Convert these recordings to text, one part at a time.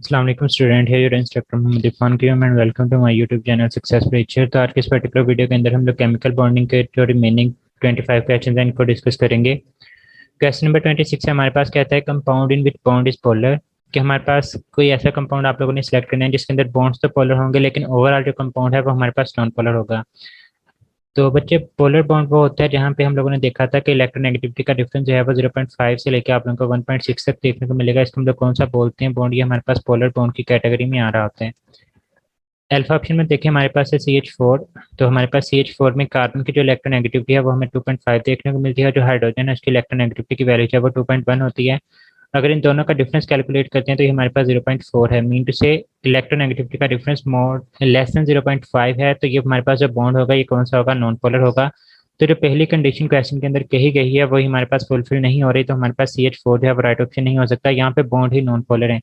अस्सलाम वालेकुम स्टूडेंट है your instructor Mohammad Irfan Qayyum and welcome to my YouTube channel success preacher. तो आज के इस पर्टिकुलर वीडियो के अंदर हम लोग केमिकल बॉन्डिंग के जो रिमेनिंग 25 क्वेश्चंस हैं इनको डिस्कस करेंगे। क्वेश्चन नंबर 26 है हमारे पास, कहता है compound in which bond is polar. कि हमारे पास कोई ऐसा कंपाउंड आप लोगों ने सिलेक्ट करना है जिसके अंदर बॉन्ड्स तो पोलर होंगे लेकिन ओवरऑल जो कंपाउंड है वो हमारे पास नॉन पोलर होगा। तो बच्चे पोलर बॉन्ड वो होता है जहाँ पे हम लोगों ने देखा था कि इलेक्ट्रोनेगेटिविटी का डिफरेंस जो है वो 0.5 से लेकर आप लोगों को 1.6 तक देखने को मिलेगा। इसको हम लोग कौन सा बोलते हैं बॉन्ड, ये हमारे पास पोलर बॉन्ड की कैटेगरी में आ रहा होता है। अल्फा ऑप्शन में देखिए हमारे पास है CH4। तो हमारे पास CH4 में कार्बन की जो इलेक्ट्रोनेगेटिविटी है वो हमें 2.5 देखने को मिलती है। जो हाइड्रोजन है उसकी इलेक्ट्रोनेगेटिविटी की वैल्यू है वो 2.1 होती है। अगर इन दोनों का डिफरेंस कैलकुलेट करते हैं तो ये हमारे पास 0.4 है। मीन टू से इलेक्ट्रोनेगेटिविटी का डिफरेंस मोर लेस देन 0.5 है। तो ये हमारे पास जो बॉन्ड होगा ये कौन सा होगा, नॉन पोलर होगा। तो जो पहली कंडीशन क्वेश्चन के अंदर कही गई है वही हमारे पास फुलफिल नहीं हो रही, तो हमारे पास CH4 जो है वो राइट ऑप्शन नहीं हो सकता। यहाँ पे बॉन्ड ही नॉन पोलर है।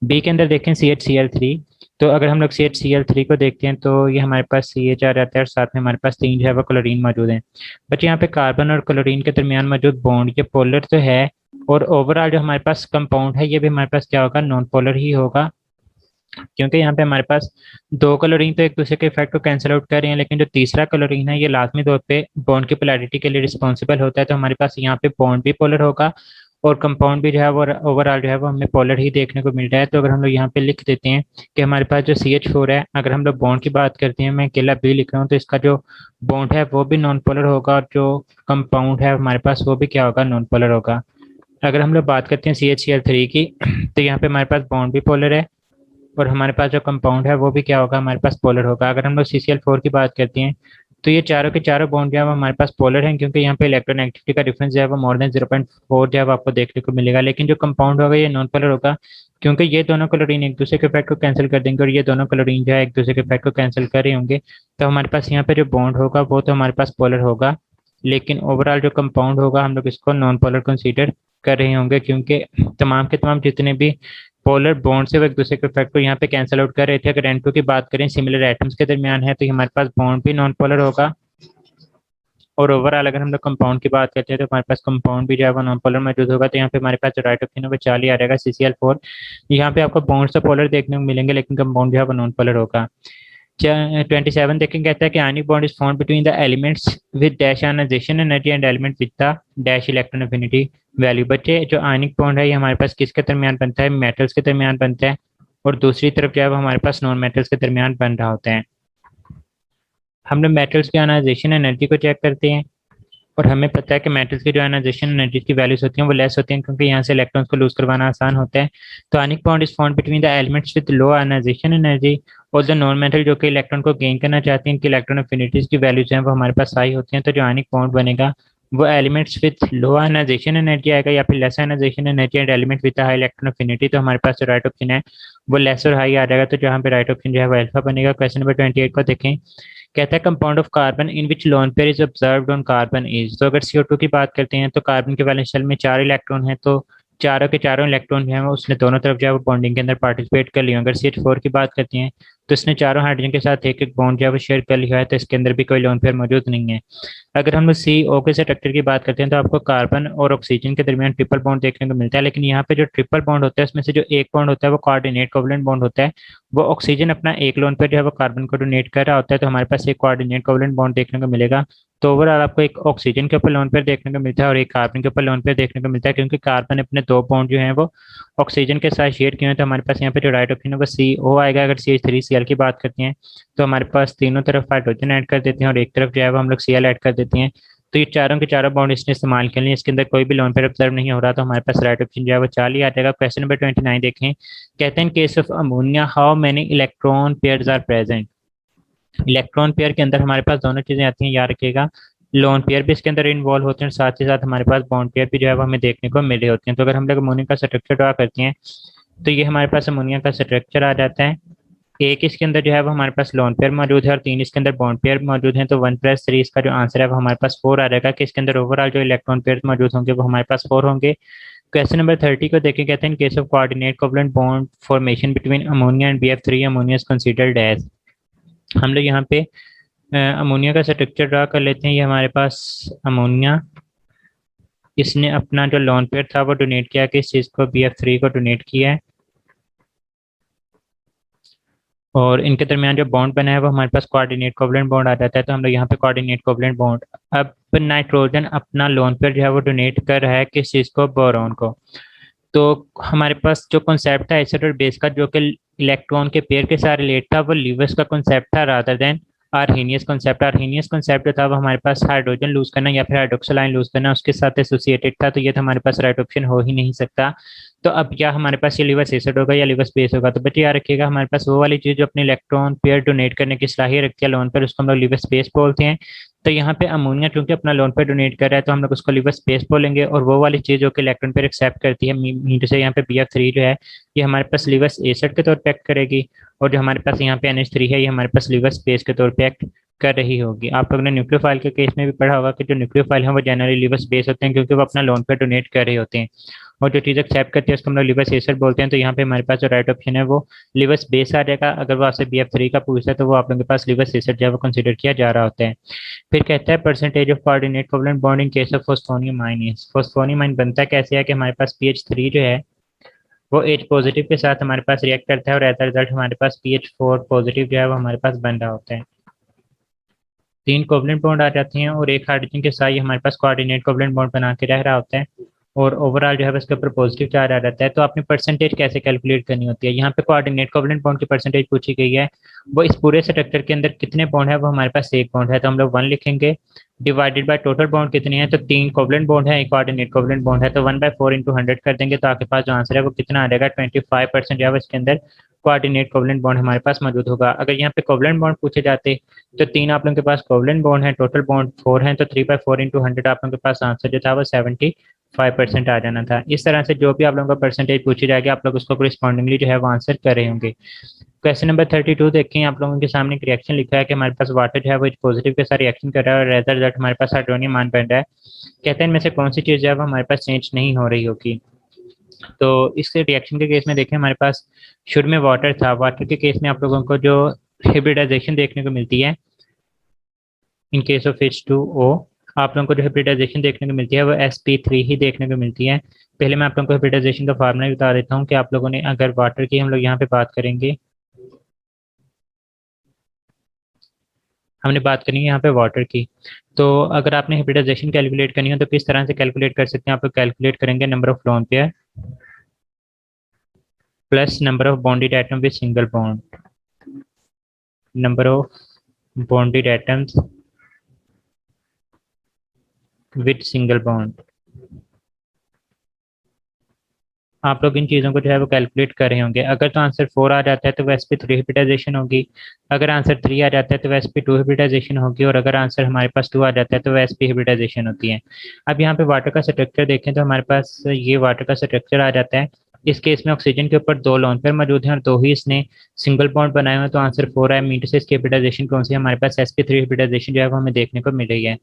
बी के अंदर देखें CHCl3। तो अगर हम लोग CHCl3 को देखते हैं तो ये हमारे पास CH आ जाता है और साथ में हमारे पास 3 जो है वो क्लोरीन मौजूद है। बच्चे यहाँ पे कार्बन और क्लोरीन के दरमियान मौजूद बॉन्ड ये पोलर तो है, और ओवरऑल जो हमारे पास कंपाउंड है ये भी हमारे पास क्या होगा, नॉन पोलर ही होगा। क्योंकि यहाँ पे हमारे पास दो क्लोरीन तो एक दूसरे के इफेक्ट को कैंसिल आउट कर रहे हैं, लेकिन जो तीसरा क्लोरीन है ये लाजमी तौर पे बॉन्ड की पोलैरिटी के लिए रिस्पॉन्सिबल होता है। तो हमारे पास यहाँ पे बॉन्ड भी पोलर होगा और कंपाउंड भी जो है वो ओवरऑल जो है वो हमें पोलर ही देखने को मिल रहा है। तो अगर हम लोग यहाँ पे लिख देते हैं कि हमारे पास जो CH4 है, अगर हम लोग बॉन्ड की बात करते हैं, मैं अकेला बी लिख रहा हूँ, तो इसका जो बॉन्ड है वो भी नॉन पोलर होगा और जो कंपाउंड है हमारे पास वो भी क्या होगा, नॉन पोलर होगा। अगर हम लोग बात करते हैं CHCl3 की तो यहाँ पे हमारे पास बॉन्ड भी पोलर है और हमारे पास जो कंपाउंड है वो भी क्या होगा, हमारे पास पोलर होगा। अगर हम लोग CCl4 की बात करते हैं तो ये चारों के चारों बॉन्ड जो है वो हमारे पास पोलर हैं, क्योंकि यहाँ पे इलेक्ट्रोनेगेटिविटी का डिफरेंस जो है वो मोर देन 0.4 जो है वो आपको देखने को मिलेगा। लेकिन जो कंपाउंड होगा ये नॉन पोलर होगा, क्योंकि ये दोनों क्लोरीन एक दूसरे के इफेक्ट को कैंसिल कर देंगे और ये दोनों क्लोरीन जो है एक दूसरे के इफेक्ट को कैंसिल कर रहे होंगे। तो हमारे पास यहाँ पे जो बॉन्ड होगा वो तो हमारे पास पोलर होगा, लेकिन ओवरऑल जो कंपाउंड होगा हम लोग इसको नॉन पोलर कंसीडर कर रहे होंगे, क्योंकि तमाम के तमाम जितने भी पोलर बॉन्ड से वो एक दूसरे के इफेक्ट को यहाँ पे कैंसिल आउट कर रहे थे। अगर N2 की बात करें सिमिलर एटम्स के दरमियान है तो ये हमारे पास बॉन्ड भी नॉन पोलर होगा। और ओवरऑल अगर हम लोग कंपाउंड की बात करते हैं तो हमारे पास कंपाउंड भी जो है वो नॉन पोलर मौजूद होगा। तो यहाँ पे हमारे पास जो राइट ऑप्शन है वो 4 ही आ रहेगा, CCl4। यहाँ पे आपको बॉन्ड से पोलर देखने को मिलेंगे लेकिन कंपाउंड जो है वो नॉन पोलर होगा। 27 देखें, कहता है कि ionic bond is found between the elements with dash ionization energy and element with the dash electron affinity value. बच्चे जो आयनिक बॉन्ड है ये हमारे पास किसके दरमियान बनता है, मेटल्स के दरमियान बनता है, और दूसरी तरफ जो है वो हमारे पास नॉन मेटल्स के दरमियान बन रहा होता है। हम लोग मेटल्स की आयनाइजेशन एनर्जी को चेक करते हैं और हमें पता है कि मेटल्स की जो आयनाइजेशन एनर्जी की वैल्यूज होती हैं वो लेस होती हैं, क्योंकि यहाँ से इलेक्ट्रॉन्स को लूज करवाना आसान होता है। तो ionic bond is found between the elements with low ionization energy और द नॉन मेटल जो कि इलेक्ट्रॉन को गेन करना चाहते हैं कि इलेक्ट्रॉन अफिनिटीज की वैल्यूज हैं वो हमारे पास हाई होती हैं। तो जो आयनिक बॉन्ड बनेगा वो elements with low ionization energy आएगा या फिर less ionization energy and element with high electron affinity. तो हमारे पास जो राइट ऑप्शन है वो लेस और हाई आ जाएगा। तो जहाँ पे राइट ऑप्शन जो है वो अल्फा बनेगा। क्वेश्चन नंबर 28 को देखें, कहता है compound of carbon in which lone pair is observed on carbon is. तो अगर CO2 की बात करते हैं तो कार्बन के वैलेंस शेल में 4 इलेक्ट्रॉन है, तो चारों के चारों इलेक्ट्रॉन जो है वो उसने दोनों तरफ जो है वो बॉन्डिंग के अंदर पार्टिसिपेट कर लिया। अगर CH4 की बात करते हैं तो इसने चारों हाइड्रोजन के साथ एक एक बॉन्ड जो है वो शेयर कर लिया है, तो इसके अंदर भी कोई लोन पेयर मौजूद नहीं है। अगर हम लोग CO के स्ट्रक्चर की बात करते हैं तो आपको कार्बन और ऑक्सीजन के दरमियान ट्रिपल बॉन्ड देखने को मिलता है, लेकिन यहाँ पे जो ट्रिपल बॉन्ड होता है उसमें से जो एक बॉन्ड होता है वो कोऑर्डिनेट कोवलेंट बॉन्ड होता है। वो ऑक्सीजन अपना एक लोन पेयर जो है वो कार्बन को डोनेट कर रहा होता है, तो हमारे पास एक कोऑर्डिनेट कोवलेंट बॉन्ड देखने को मिलेगा। तो ओवरऑल आपको एक ऑक्सीजन के ऊपर लोन पेयर देखने को मिलता है और एक कार्बन के ऊपर लोन पेयर देखने को मिलता है, क्योंकि कार्बन अपने दो बॉन्ड जो हैं वो ऑक्सीजन के साथ शेयर किए हैं। तो हमारे पास यहाँ पे जो राइट ऑप्शन है वो CO आएगा। अगर CH3Cl की बात करते हैं तो हमारे पास तीनों तरफ हाइड्रोजन ऐड कर देते हैं और एक तरफ जो है वो हम लोग Cl ऐड कर देते हैं। तो ये चारों के चारों बॉन्ड इसने इस्तेमाल कर लिए, इसके अंदर कोई भी लोन पेयर ऑब्जर्व नहीं हो रहा, तो हमारे पास राइट ऑप्शन जो है वो 4 ही आ जाएगा। क्वेश्चन नंबर 29 देखें, कहते हैं in case of ammonia how many electron pairs are present. Electron pair के अंदर हमारे पास दोनों चीजें आती हैं, याद रखिएगा। लोन पेयर भी इसके अंदर इन्वॉल्व होते हैं, साथ ही साथ हमारे पास बॉन्ड पेयर भी जो है वो हमें देखने को मिल रहे होते हैं। तो अगर हम लोग अमोनिया का स्ट्रक्चर ड्रा करते हैं तो ये हमारे पास अमोनिया का स्ट्रक्चर आ जाता है। एक इसके अंदर जो है वो हमारे पास लोन पेयर मौजूद है और 3 इसके अंदर बॉन्ड पेयर मौजूद हैं। तो 1+3 इसका जो आंसर है वो हमारे पास 4 आ जाएगा कि इसके अंदर ओवरऑल जो इलेक्ट्रॉन पेयर मौजूद होंगे वो हमारे पास 4 होंगे। क्वेश्चन नंबर 30 को देखें, कहते हैं in case of coordinate covalent bond formation between ammonia and BF3 ammonia is considered as. हम लोग यहाँ पे अमोनिया का स्ट्रक्चर ड्रा कर लेते हैं। ये हमारे पास अमोनिया, इसने अपना जो लोन पेयर था वो डोनेट किया, किस चीज़ को, BF3 को डोनेट किया है। और इनके दरमियान जो बॉन्ड बना है वो हमारे पास कोऑर्डिनेट कोवलेंट बॉन्ड आ जाता है, तो हम लोग यहाँ पे कोऑर्डिनेट कोवलेंट बॉन्ड। अब नाइट्रोजन अपना लोन पेयर जो है वो डोनेट कर रहा है किस चीज़ को, बोरॉन को। तो हमारे पास जो कॉन्सेप्ट था एसिड और बेस का जो कि इलेक्ट्रॉन के पेयर के साथ रिलेट था, वो लीवर्स का कॉन्सेप्ट था rather than Arrhenius concept. Arrhenius concept जो था वो हमारे पास हाइड्रोजन लूज करना या फिर हाइड्रोक्सिल आयन लूज करना उसके साथ एसोसिएटेड था, तो ये तो हमारे पास राइट ऑप्शन हो ही नहीं सकता। तो अब या हमारे पास ये लिवर एसिड होगा या लिवर बेस होगा। तो बच्चे याद रखिएगा हमारे पास वो वाली चीज जो अपने इलेक्ट्रॉन पेयर डोनेट करने की सलाहियत रखती है लोन पर, उसको हम लोग लिवर स्पेस बोलते हैं। तो यहाँ पे अमोनिया चूंकि अपना लोन पे डोनेट कर रहा है तो हम लोग उसको लिवर स्पेस बोलेंगे, और वो वाली चीज जो कि इलेक्ट्रॉन पेयर एक्सेप्ट करती है मीटर से, यहाँ पे BF3 जो है ये हमारे पास लिवर एसिड के तौर पे एक्ट करेगी, और जो हमारे पास यहाँ पे NH3 है ये हमारे पास लिवर स्पेस के तौर पे एक्ट कर रही होगी। आप लोगों ने न्यूक्लियोफाइल के केस में भी पढ़ा होगा कि जो न्यूक्लियोफाइल है वो जनरली लिवर स्पेस होते हैं क्योंकि वो अपना लोन पे डोनेट कर रहे होते हैं, और जो चीज़ एक्सेप्ट करती है उसको हम लोग लिवर एसिड बोलते हैं। तो यहाँ पे हमारे पास जो राइट ऑप्शन है वो लिवर बेस आ जाएगा। अगर वो आपसे BF3 का पूछता है तो वो आप लोगों के पास लिवर एसिड जो है वो कंसिडर किया जा रहा होता है। फिर कहता है percentage of coordinate covalent bond in case of phosphonium ion is. Phosphonium ion बनता कैसे है कि हमारे पास PH3 जो है वो H पॉजिटिव के साथ हमारे पास रिएक्ट करता है, और एज अ रिजल्ट हमारे पास PH4 पॉजिटिव जो है वो हमारे पास बन रहा होता है। 3 कोवलेंट बॉन्ड आ जाती हैं और एक हाइड्रोजन के साथ ये हमारे पास कोऑर्डिनेट कोवलेंट बॉन्ड बना के रह रहा होता है, और ओवरऑल जो है उसके ऊपर पॉजिटिव चार्ज आ जाता है। तो आपने परसेंटेज कैसे कैलकुलेट करनी होती है, यहाँ पे कोऑर्डिनेट कोवलेंट बॉन्ड की परसेंटेज पूछी गई है। वो इस पूरे स्ट्रक्चर के अंदर कितने बॉन्ड है, वो हमारे पास एक बॉन्ड है तो हम लोग 1 लिखेंगे, डिवाइडेड बाय टोटल बॉन्ड कितनी है, तो 3 कोवलेंट बॉन्ड है, एक कोऑर्डिनेट कोवलेंट बॉन्ड है, तो 1/4 इंटू 100 कर देंगे तो आपके पास जो आंसर है वो कितना आ जाएगा, 25% जो है इसके अंदर कोऑर्डिनेट कोवलेंट बॉन्ड हमारे पास मौजूद होगा। अगर यहाँ पे कोवलेंट बॉन्ड पूछे जाते तो 3 आप लोगों के पास कोवलेंट बॉन्ड है, टोटल बॉन्ड 4 है, तो 3/4 इंटू 100 आप लोगों के पास आंसर जो था वो 75% आ जाना था। इस तरह से जो भी आप लोगों का परसेंटेज पूछी जाएगी आप लोग उसको कॉरेस्पॉन्डिंगली जो है वो आंसर कर रहे होंगे। क्वेश्चन नंबर 32 देखें, आप लोगों के सामने एक रिएक्शन लिखा है कि हमारे पास वाटर जो है वो पॉजिटिव के साथ रिएक्शन कर रहा है और रेजर रिजल्ट हमारे पास हाइड्रोनियम आयन बन रहा है। कहते हैं इनमें से कौन सी चीज़ है वो हमारे पास चेंज नहीं हो रही होगी। तो इस रिएक्शन के केस में देखें हमारे पास शुरू में वाटर था, वाटर के केस में आप लोगों को जो हाइब्रिडाइजेशन देखने को मिलती है इन केस ऑफ H2O, आप लोगों को जो हाइब्रिडाइजेशन देखने को मिलती है वो sp3 ही देखने को मिलती है। पहले मैं आप लोगों को हाइब्रिडाइजेशन का फार्मूला बता देता हूँ कि आप लोगों ने अगर वाटर की हम लोग यहाँ पे बात करेंगे, हमने बात करनी है यहाँ पे वाटर की, तो अगर आपने हाइब्रिडाइजेशन कैलकुलेट करनी हो तो किस तरह से कैलकुलेट कर सकते हैं, आप लोग कैलकुलेट करेंगे number of lone pair plus number of bonded atom with single bond, number of bonded atoms with single bond. आप लोग इन चीज़ों को जो है वो कैलकुलेट कर रहे होंगे। अगर तो आंसर 4 आ जाता है तो वो sp3 हाइब्रिडाइजेशन होगी, अगर आंसर 3 आ जाता है तो वो sp2 हाइब्रिडाइजेशन होगी, और अगर आंसर हमारे पास 2 आ जाता है तो वो sp हाइब्रिडाइजेशन होती है। अब यहाँ पे वाटर का स्ट्रक्चर देखें तो हमारे पास ये वाटर का स्ट्रक्चर आ जाता है। इस केस में ऑक्सीजन के ऊपर 2 लोन पेयर मौजूद हैं और 2 ही इसने सिंगल बॉन्ड बनाए हुए हैं, तो आंसर 4 है। मीटर से इसकी हाइब्रिडाइजेशन कौन सी है, हमारे पास sp3 हाइब्रिडाइजेशन जो है वो हमें देखने को मिल रही है।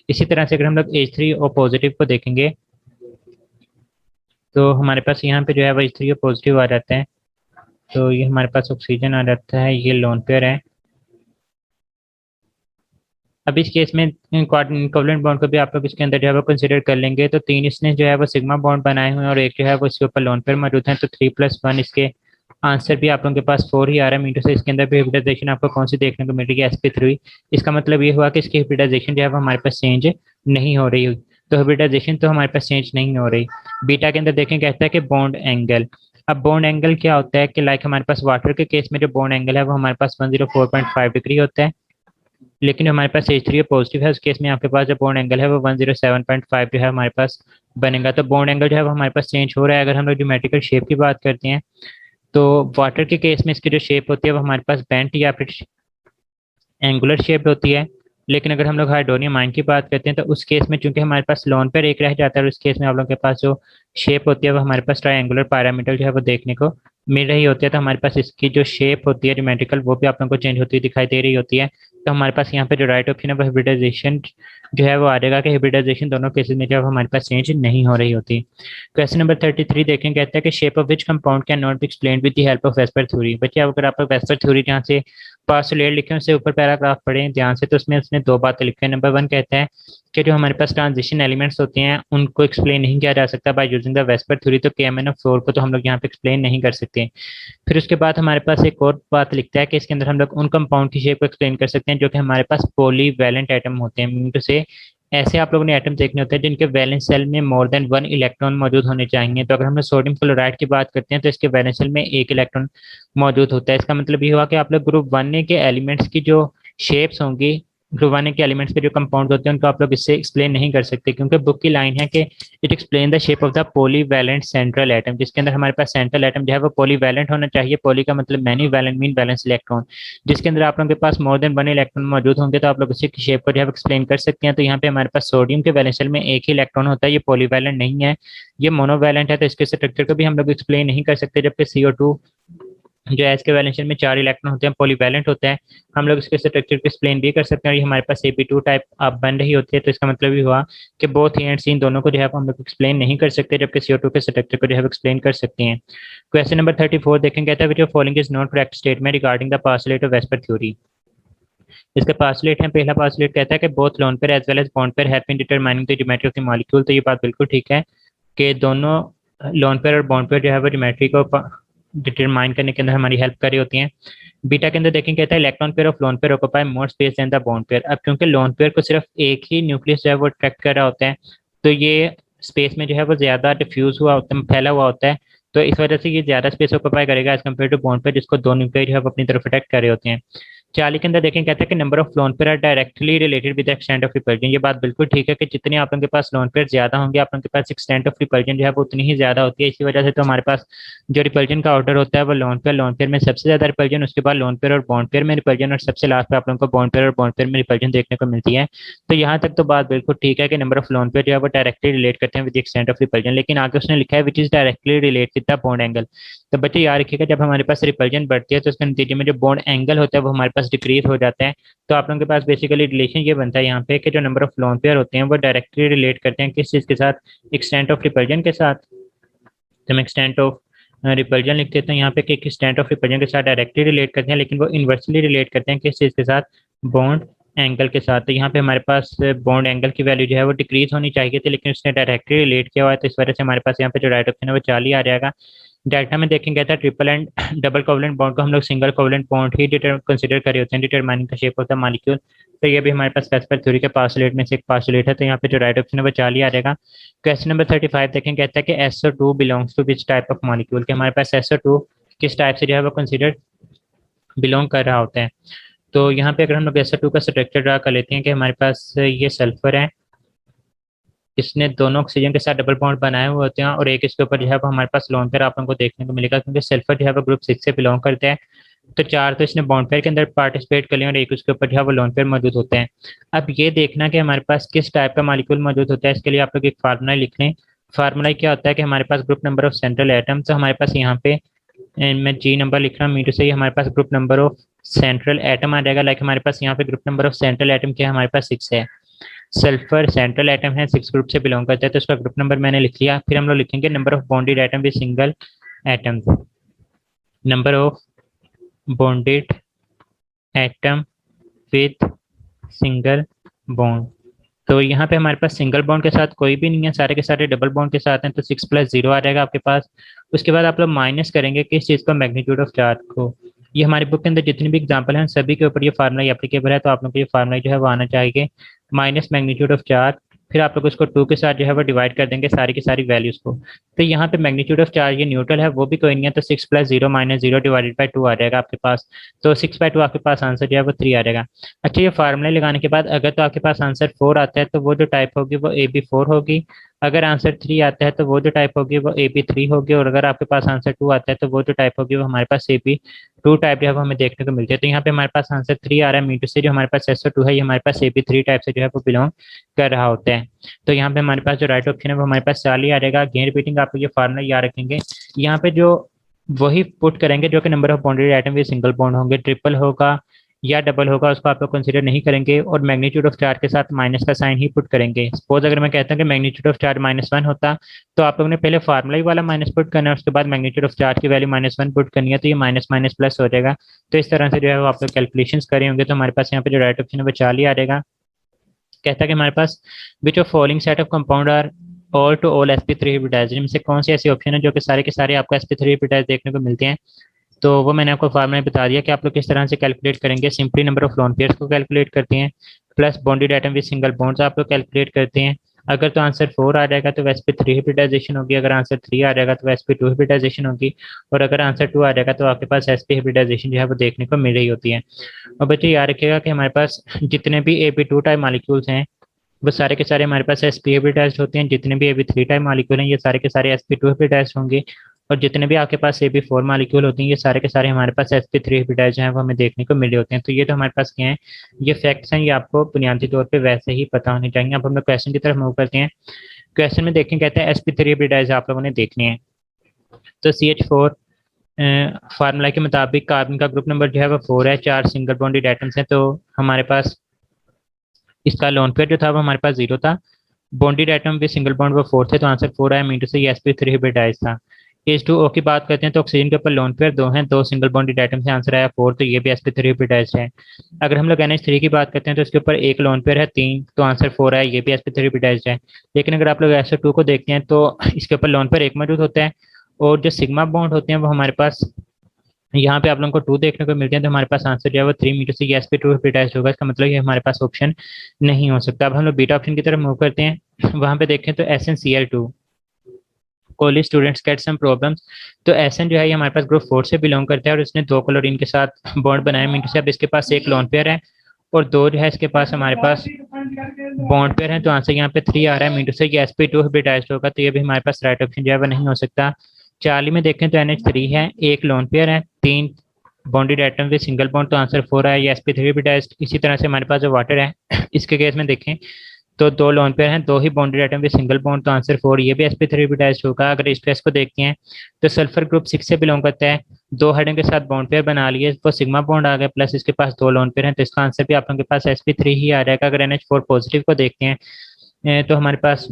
इसी तरह से अगर हम लोग H3O पॉजिटिव को देखेंगे तो हमारे पास यहाँ पे जो है वो H3O पॉजिटिव आ जाता है, तो ये हमारे पास ऑक्सीजन आ जाता है, ये लोन पेयर है। अब इस केस में कोवलेंट बॉन्ड को भी आप लोग इसके अंदर जो है वो कंसिडर कर लेंगे, तो 3 इसने जो है वो सिग्मा बॉन्ड बनाए हुए हैं और एक जो है वो इसके ऊपर लोन पेयर मौजूद है, तो 3+1 इसके आंसर भी आप लोगों के पास 4 ही आ रहा है। मीटर से इसके अंदर भी हाइब्रिडाइजेशन आपको कौन सी देखने को मिल रही है, sp3। इसका मतलब ये हुआ कि इसकी हाइब्रिडाइजेशन जो है वो हमारे पास चेंज नहीं हो रही, तो हाइब्रिडाइजेशन तो हमारे पास चेंज नहीं हो रही। बीटा के अंदर देखें कहता है कि बॉन्ड एंगल। अब बॉन्ड एंगल क्या होता है कि लाइक हमारे पास वाटर के केस में जो बॉन्ड एंगल है वो हमारे पास 104.5 डिग्री होता है, लेकिन हमारे पास H3O पॉजिटिव है उस केस में आपके पास जो बॉन्ड एंगल है वो 107.5 जो है हमारे पास बनेगा। तो बॉन्ड एंगल जो है वो हमारे पास चेंज हो रहा है। अगर हम लोग ज्योमेट्रिकल शेप की बात करते हैं तो वाटर के केस में इसकी जो शेप होती है वो हमारे पास बेंट या फिर एंगुलर शेप होती है, लेकिन अगर हम लोग हाइड्रोनियम आयन की बात करते हैं तो उस केस में चूंकि हमारे पास लोन पेयर एक रह जाता है और उस केस में आप लोगों के पास जो शेप होती है वो हमारे पास ट्रायंगुलर पैरामीटर जो है वो देखने को मिल रही होती है, तो हमारे पास इसकी जो शेप होती है ज्योमेट्रिकल वो भी आप लोगों को चेंज होती हुई दिखाई दे रही होती है। तो हमारे पास यहाँ पे जो राइट ऑप्शन है वो हाइब्रिडाइजेशन जो है वो आ जाएगा कि हाइब्रिडाइजेशन दोनों केसेस में जो है हमारे पास चेंज नहीं हो रही होती। क्वेश्चन नंबर 33 देखें, कहता है कि shape of which compound can not be explained with the help of VSEPR theory. बच्चे अगर आप वेस्पर थ्योरी जहाँ से पास्टुलेट लिखे हैं, उससे ऊपर पैराग्राफ पढ़े ध्यान से, तो उसमें उसने दो बातें लिखी हैं। नंबर 1 कहता है कि जो हमारे पास ट्रांजिशन एलिमेंट्स होते हैं उनको एक्सप्लेन नहीं किया जा सकता by using the VSEPR theory, तो केएमएन ऑफ फ्लोर को तो हम लोग यहाँ पे एक्सप्लेन नहीं कर सकते। फिर उसके बाद हमारे पास एक और बात लिखता है कि इसके अंदर हम लोग उन कंपाउंड की शेप को एक्सप्लेन कर सकते हैं जो कि हमारे पास पॉलीवैलेंट एटम होते हैं, से ऐसे आप लोगों ने एटम देखने होते हैं जिनके वैलेंस सेल में मोर देन 1 इलेक्ट्रॉन मौजूद होने चाहिए। तो अगर हम लोग सोडियम क्लोराइड की बात करते हैं तो इसके वैलेंस सेल में एक इलेक्ट्रॉन मौजूद होता है। इसका मतलब ये हुआ कि आप लोग ग्रुप 1 के एलिमेंट्स की जो शेप्स होंगी, ग्रुप 1 के एलिमेंट्स के जो कंपाउंड होते हैं उनको आप लोग इससे एक्सप्लेन नहीं कर सकते, क्योंकि बुक की लाइन है कि it explain the shape of the polyvalent central atom, जिसके अंदर हमारे पास सेंट्रल एटम जो है वो पॉलीवैलेंट होना चाहिए। पॉली का मतलब many, valent mean balance electron, जिसके अंदर आप लोगों के पास मोर देन 1 इलेक्ट्रॉन मौजूद होंगे तो आप लोग उसी की शेप को जो है एक्सप्लेन कर सकते हैं। तो यहाँ पे हमारे पास सोडियम के वैलेंस शेल में एक ही इलेक्ट्रॉन होता है, ये पॉलीवैलेंट नहीं है, ये मोनोवैलेंट है, तो इसके स्ट्रक्चर को भी हम लोग एक्सप्लेन नहीं कर सकते। जबकि CO2 जो है इसके वैलेंस शेल में 4 इलेक्ट्रॉन होते हैं, पॉलीवैलेंट होता है, हम लोग इसके स्ट्रक्चर को एक्सप्लेन भी कर सकते हैं। और ये हमारे पास Sp2 टाइप अब बन रही होती है, तो इसका मतलब ये हुआ कि बोथ ए एंड सी दोनों को जो है हम लोग एक्सप्लेन नहीं कर सकते, जबकि CO2 के स्ट्रक्चर को जो है एक्सप्लेन कर सकते हैं। क्वेश्चन नंबर 34 देखें, कहता है which of following is not correct statement regarding the postulate of VSEPR theory. इसके पास्टुलेट है, पहला पास्टुलेट कहता है कि both lone pair as well as bond pair have been determining the geometry of the molecule. तो ये बात बिल्कुल ठीक है कि दोनों लोन पेयर और बॉन्ड पेयर जो है वो ज्योमेट्री को डिटरमाइन करने के अंदर हमारी हेल्प कर रही होती हैं। बीटा के अंदर देखें, कहता है electron pair of lone pair occupy more space than the bond pair. अब क्योंकि लोन पेयर को सिर्फ एक ही न्यूक्लियस जो है वो अट्रैक्ट कर रहा होता है, तो ये स्पेस में जो है वो ज्यादा डिफ्यूज हुआ होता है, फैला हुआ होता है, तो इस वजह से ये ज्यादा स्पेस ऑक्यूपाई करेगा as compare to bond pair जिसको दो न्यूक्लियर जो है वो अपनी तरफ अट्रैक्ट कर रहे होते हैं। 40 के अंदर देखें, कहता है कि number of lone pair are directly related with extent of repulsion. ये बात बिल्कुल ठीक है कि जितने आप लोगों के पास लोन पेयर ज्यादा होंगे आप लोगों के पास एक्सटेंट ऑफ रिपल्जन जो है वो उतनी ही ज्यादा होती है। इसी वजह से तो हमारे पास जो रिपल्जन का ऑर्डर होता है वो लोन पेयर में सबसे ज्यादा रिपल्जन, उसके बाद लोन पेयर और बॉन्ड पेयर में रिपल्जन, और सबसे लास्ट पे आप लोगों को बॉन्ड पेयर और बॉन्ड पेयर में रिपल्जन देखने को मिलती है। तो यहाँ तक तो बात बिल्कुल ठीक है कि नंबर ऑफ लोन पेयर जो है वो डायरेक्टली रिलेट करते हैं विद एक्सटेंट ऑफ रिपल्जन, लेकिन आगे उसने लिखा है which is directly relate with the bond angle. तो बच्चे याद रखिएगा जब हमारे पास रिपल्जन बढ़ती है तो उसके नतीजे में जो बॉन्ड एंगल होता है वो हमारे पास डिक्रीज हो जाता है। तो आप लोगों के पास बेसिकली रिलेशन ये बनता है यहाँ पे कि जो नंबर ऑफ लोन पेयर होते हैं वो डायरेक्टली रिलेट करते हैं किस चीज के साथ, एक्सटेंट ऑफ रिपल्जन के साथ। तो मैं एक्सटेंट ऑफ रिपल्जन लिख देता हूँ यहाँ पे कि एक्सटेंट ऑफ रिपल्जन के साथ डायरेक्टली रिलेट करते हैं, लेकिन वो इन्वर्सली रिलेट करते हैं किस चीज के साथ, बॉन्ड एंगल के साथ। तो यहाँ पे हमारे पास बॉन्ड एंगल की वैल्यू जो है वो डिक्रीज होनी चाहिए थी, लेकिन उसने डायरेक्टली रिलेट किया हुआ है, तो इस वजह से हमारे पास यहाँ पे जो राइट ऑप्शन है वो 40 आ जाएगा। डेल्टा में देखेंगे था triple and double covalent bond को हम लोग सिंगल कोवलेंट बॉन्ड ही कंसिडर कर रहे होते हैं determining the shape of the molecule. तो ये भी हमारे पास वेस्पर थ्योरी के पास्टुलेट में से एक पास्टुलेट है, तो यहाँ पे जो राइट ऑप्शन है वो 40 आ जाएगा। क्वेश्चन नंबर 35 देखें, कहता है कि SO2 belongs to which type of molecule, कि हमारे पास SO2 किस टाइप से जो है वो कंसिडर बिलोंग कर रहा होता है। तो यहाँ पे अगर हम लोग SO2 का स्ट्रक्चर ड्रा कर लेते हैं कि हमारे पास ये सल्फर है, इसने दोनों ऑक्सीजन के साथ डबल बॉन्ड बनाए हुए होते हैं, और एक इसके ऊपर जो है वो हमारे पास लोन पेयर आप लोगों को देखने को मिलेगा, क्योंकि सल्फर जो है वो ग्रुप 6 से बिलोंग करते हैं। तो 4 तो इसने बॉन्ड पेयर के अंदर पार्टिसिपेट कर लिया और एक उसके ऊपर जो है वो लोन पेयर मौजूद होते हैं। अब ये देखना कि हमारे पास किस टाइप का मॉलिक्यूल मौजूद होता है, इसके लिए आप लोग एक फार्मूला लिख लें। फार्मूला क्या होता है कि हमारे पास group number of central atom, तो हमारे पास यहाँ पे मैं G नंबर लिख रहा हूँ, मीटू से हमारे पास group number of central atom आ जाएगा। लाइक हमारे पास यहाँ पे group number of central atom क्या है, हमारे पास 6 है। सल्फर सेंट्रल एटम है, 6 ग्रुप से बिलोंग करता है, तो उसका ग्रुप नंबर मैंने लिख लिया। फिर हम लोग लिखेंगे number of bonded atom with single atom, number of bonded atom with single bond. तो यहाँ पे हमारे पास सिंगल बॉन्ड के साथ कोई भी नहीं है, सारे के सारे डबल बॉन्ड के साथ हैं, तो 6 + 0 आ जाएगा आपके पास। उसके बाद आप लोग माइनस करेंगे किस चीज़ को, मैग्नीट्यूड ऑफ चार्ज को। ये हमारी बुक के अंदर जितनी भी एग्जांपल हैं सभी के ऊपर ये फार्मूला एप्लीकेबल है, तो आप लोग को ये फार्मूला जो है वो आना चाहिए, माइनस मैग्नीट्यूड ऑफ चार्ज, फिर आप लोग उसको 2 के साथ जो है वो डिवाइड कर देंगे सारी की सारी वैल्यूज को। तो यहाँ पे मैग्नीट्यूड ऑफ चार्ज ये न्यूट्रल है, वो भी कोई नहीं है, तो 6 + 0 - 0 डिवाइडेड बाई 2 आ जाएगा आपके पास। तो 6/2 आपके पास आंसर जो है वो 3 आ जाएगा। अच्छा, ये फार्मूला लगाने के बाद अगर तो आपके पास आंसर 4 आता है तो वो जो टाइप होगी वो AB4 होगी, अगर आंसर 3 आता है तो वो जो टाइप होगी वो AB3 होगी, और अगर आपके पास आंसर 2 आता है तो वो जो टाइप होगी वो हमारे पास AB2 टाइप जो है वो हमें देखने को मिलती है। तो यहाँ पे हमारे पास आंसर 3 आ रहा है, मीटू से जो हमारे पास SO2 है ये हमारे पास AB3 टाइप से जो है वो बिलोंग कर रहा होता है। तो यहाँ पे हमारे पास जो राइट ऑप्शन है वो हमारे पास 40 आ जाएगा। अगेन रिपीटिंग, आप ये फार्मूला याद रखेंगे, यहाँ पे जो वही पुट करेंगे जो कि number of bonded atom with single bond होंगे, ट्रिपल होगा या डबल होगा उसको आप लोग कंसिडर नहीं करेंगे और मैग्नीट्यूड ऑफ चार्ज के साथ माइनस का साइन ही पुट करेंगे। सपोज अगर मैं कहता हूँ कि मैग्नीट्यूड ऑफ चार्ज -1 होता, तो आप लोगों ने पहले फार्मूला ही वाला माइनस पुट करना है, उसके बाद मैग्नीट्यूड ऑफ चार्ज की वैल्यू -1 पुट करनी है, तो ये माइनस माइनस प्लस हो जाएगा। तो इस तरह से जो है वो आप लोग कैलकुलेशन करे होंगे, तो हमारे पास यहाँ पे जो राइट ऑप्शन है वो 4 ही आ जाएगा। कहता है कि हमारे पास which of following set of compound are all to all sp3 hybridised, इनमें से कौन सी ऐसी ऑप्शन है जो कि सारे के सारे आपको sp3 हाइब्रिडाइज्ड देखने को मिलते हैं। तो वो मैंने आपको फार्मूला में बता दिया कि आप लोग किस तरह से कैलकुलेट करेंगे। Simply number of lone pairs को कैलकुलेट करते हैं, plus bonded atom with single bonds आप लोग कैलकुलेट करते हैं। अगर तो आंसर 4 आ जाएगा तो sp3 हाइब्रिडाइजेशन होगी, अगर आंसर 3 आ जाएगा तो sp2 हाइब्रिडाइजेशन होगी, और अगर आंसर 2 आ जाएगा तो आपके पास sp हाइब्रिडाइजेशन जो है वो देखने को मिल रही होती है। और बच्चे याद रखिएगा कि हमारे पास जितने भी ab2 टाइप मॉलिक्यूल्स हैं वो सारे के सारे हमारे पास sp हाइब्रिडाइज्ड होते हैं, जितने भी ab3 टाइप मॉलिक्यूल हैं ये सारे के सारे sp2 हाइब्रिडाइज्ड होंगे, और जितने भी आपके पास ab4 मॉलिक्यूल होती हैं ये सारे के सारे हमारे पास sp3 हाइब्रिडाइज्ड हैं, वो हमें देखने को मिले होते हैं। तो ये तो हमारे पास क्या है, ये फैक्ट्स हैं, ये आपको बुनियादी तौर पे वैसे ही पता होने चाहिए। अब हम लोग क्वेश्चन की तरफ मूव करते हैं। क्वेश्चन में देखें, कहते हैं sp3 हाइब्रिडाइज्ड आप लोगों ने देखने हैं। तो CH4 फार्मूला के मुताबिक कार्बन का ग्रुप नंबर जो है वो 4 है, 4 सिंगल बॉन्डेड एटम्स हैं, तो हमारे पास इसका लोन पेयर जो था वो हमारे पास 0 था। Bonded atom with single bond वो 4 थे, तो आंसर 4 आया, मीन टू से ये sp3 हाइब्रिडाइज्ड था। H2O की बात करते हैं तो ऑक्सीजन के ऊपर लोन पेयर 2 हैं, 2 सिंगल बॉन्डेड एटम से, आंसर आया 4, तो ये भी sp3 हाइब्रिडाइज्ड है। अगर हम लोग NH3 की बात करते हैं तो इसके ऊपर एक लोन पेयर है 3, तो आंसर 4 आया, ये भी sp3 हाइब्रिडाइज्ड है। लेकिन अगर आप लोग SO2 को देखते हैं तो इसके ऊपर लोन पेयर एक मौजूद होता है, और जो सिग्मा बॉन्ड होते हैं वो हमारे पास यहाँ पे आप लोगों को 2 देखने को मिलते हैं, तो हमारे पास आंसर जो है वो 3 मीटर से ये sp2 हाइब्रिडाइज्ड होगा। इसका मतलब ये हमारे पास ऑप्शन नहीं हो सकता। अब हम लोग बीटा ऑप्शन की तरफ मूव करते हैं। वहां पे देखें तो SnCl2 college students get some problems, तो SN जो है ये हमारे पास ग्रुप 4 से बिलोंग करता है और इसने 2 क्लोरीन के साथ बॉन्ड बनाया, मीन से अब इसके पास एक लोन पेयर है और 2 जो है इसके पास हमारे पास बॉन्ड पेयर है, तो आंसर यहाँ पे 3 आ रहा है, मीन से ये sp2 हाइब्रिडाइज्ड होगा, तो ये भी हमारे पास राइट ऑप्शन जो है वो नहीं हो सकता। 40 में देखें तो NH3 है, एक लोन पेयर है, 3 bonded atom with single bond, तो आंसर 4 है, ये sp3 हाइब्रिडाइज्ड। इसी तरह से हमारे पास जो वाटर है इसके केस में देखें तो 2 लोन पेयर हैं, 2 ही bonded atom with single bond, तो आंसर 4, ये भी sp3 हाइब्रिडाइज्ड होगा। अगर स्ट्रेस को देखते हैं तो सल्फर ग्रुप 6 से बिलोंग करता है, 2 हाइड्रोजन के साथ बॉन्ड पेयर बना लिए, वो सिग्मा बॉन्ड आ गया, प्लस इसके पास 2 लोन पेयर हैं, तो इसका आंसर भी आप लोगों के पास sp3 ही आ जाएगा। अगर NH4 पॉजिटिव को देखते हैं तो हमारे पास